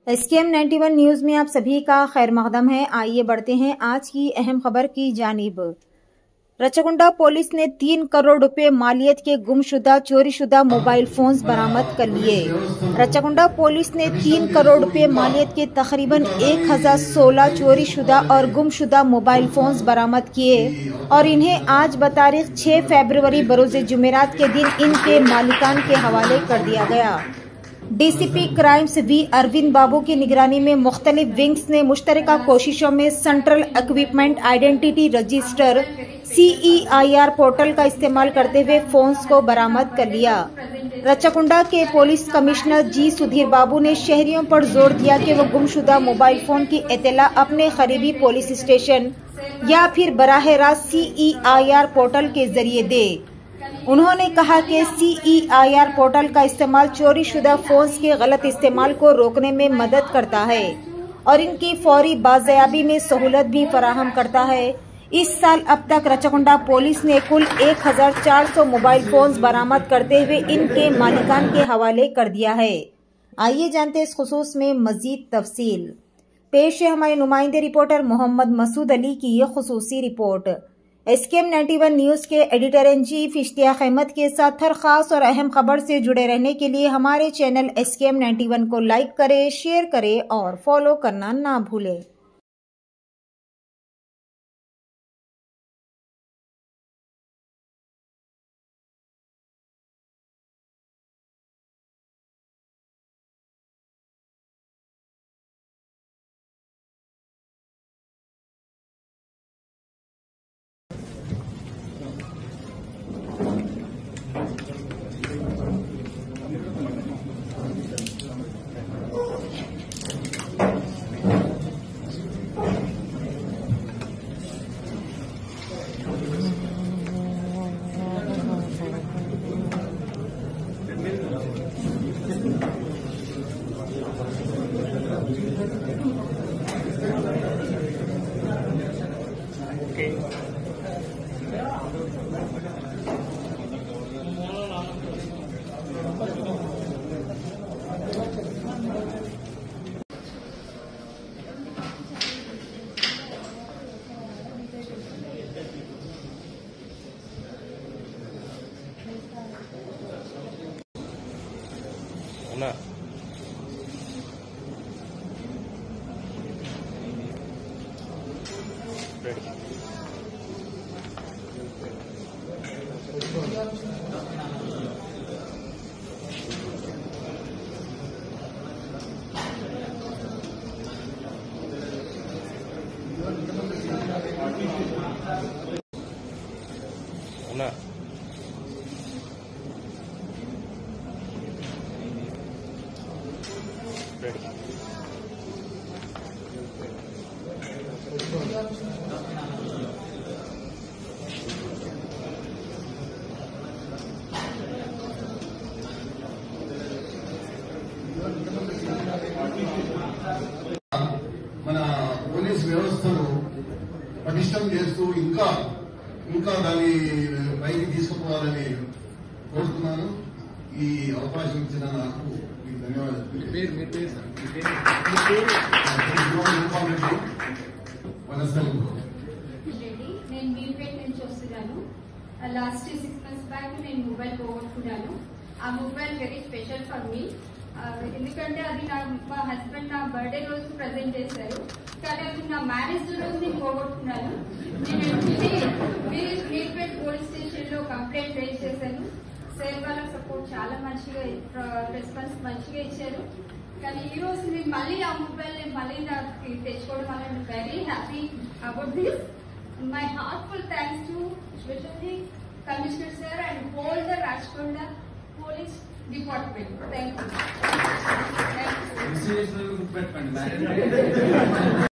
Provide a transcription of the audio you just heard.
SKM 91 news में आप सभी का खैर मकदम है। आइए बढ़ते हैं आज की अहम खबर की जानिब। रचकुंडा पुलिस ने 3 करोड़ रुपए मालियत के गुमशुदा चोरीशुदा मोबाइल फोन्स बरामद कर लिए। रचकुंडा पुलिस ने 3 करोड़ रुपए मालियत के तकरीबन 1016 चोरीशुदा और गुमशुदा मोबाइल फोन्स बरामद किए और इन्हें आज बतारीख 6 फरवरी बरोज़ जुमेरात के दिन इनके मालिकान के हवाले कर दिया गया। डीसीपी क्राइम्स वी अरविंद बाबू की निगरानी में मुख्तलिफ विंग्स ने मुश्तरका कोशिशों में central equipment identity register CEIR portal का इस्तेमाल करते हुए फोन्स को बरामद कर लिया। रचकुंडा के पुलिस कमिश्नर जी सुधीर बाबू ने शहरियों पर जोर दिया कि वो गुमशुदा मोबाइल फोन की इत्तला अपने करीबी पुलिस स्टेशन या फिर बराह रास्त CEIR पोर्टल के जरिए दे। उन्होंने कहा कि CEIR पोर्टल का इस्तेमाल चोरीशुदा फोन्स के गलत इस्तेमाल को रोकने में मदद करता है और इनकी फौरी बाज़याबी में सहूलत भी फराहम करता है। इस साल अब तक रचकुंडा पुलिस ने कुल 1400 मोबाइल फोन्स बरामद करते हुए इनके मालिकान के हवाले कर दिया है। आइए जानते हैं इस खुसूस में मजीद तफसील। पेश है हमारे नुमाइंदे रिपोर्टर मोहम्मद मसूद अली की ये खुसूसी रिपोर्ट। SKM 91 न्यूज के editor in chief Ishtiaq Ahmed के साथ हर खास और अहम खबर से जुड़े रहने के लिए हमारे चैनल SKM 91 को लाइक करें, शेयर करें और फॉलो करना ना भूलें। ना ना మన పోలీస్ వ్యవస్థను పటిష్టం చేస్తూ ఇంకా దాన్ని పైకి తీసుకుపోవాలని కోరుతున్నాను. ఈ అవకాశం ఇచ్చిన నాకు మీకు ధన్యవాదాలు. నేను మీర్పేట నుంచి వస్తున్నాను. లాస్ట్ 6 months బ్యాక్ నేను మొబైల్ పోగొట్టుకున్నాను. ఆ mobile very special for me, ఎందుకంటే అది మా హస్బెండ్ నా బర్త్డే రోజు ప్రజెంట్ చేశారు, కానీ అది నా మ్యారేజ్ రోజు నేను పోగొట్టుకున్నాను. నేను మీర్పేట పోలీస్ స్టేషన్ లో కంప్లైంట్ రేజ్ చేశాను. సార్ వాళ్ళ సపోర్ట్ చాలా మంచిగా, రెస్పాన్స్ మంచిగా ఇచ్చారు. కానీ ఈ రోజు నేను మళ్ళీ ఆ మొబైల్ మళ్ళీ నాకు తెచ్చుకోవడం వల్ల very happy about this. My heartful thanks to specially commissioner sir and whole the Rachakonda police department. Thank you.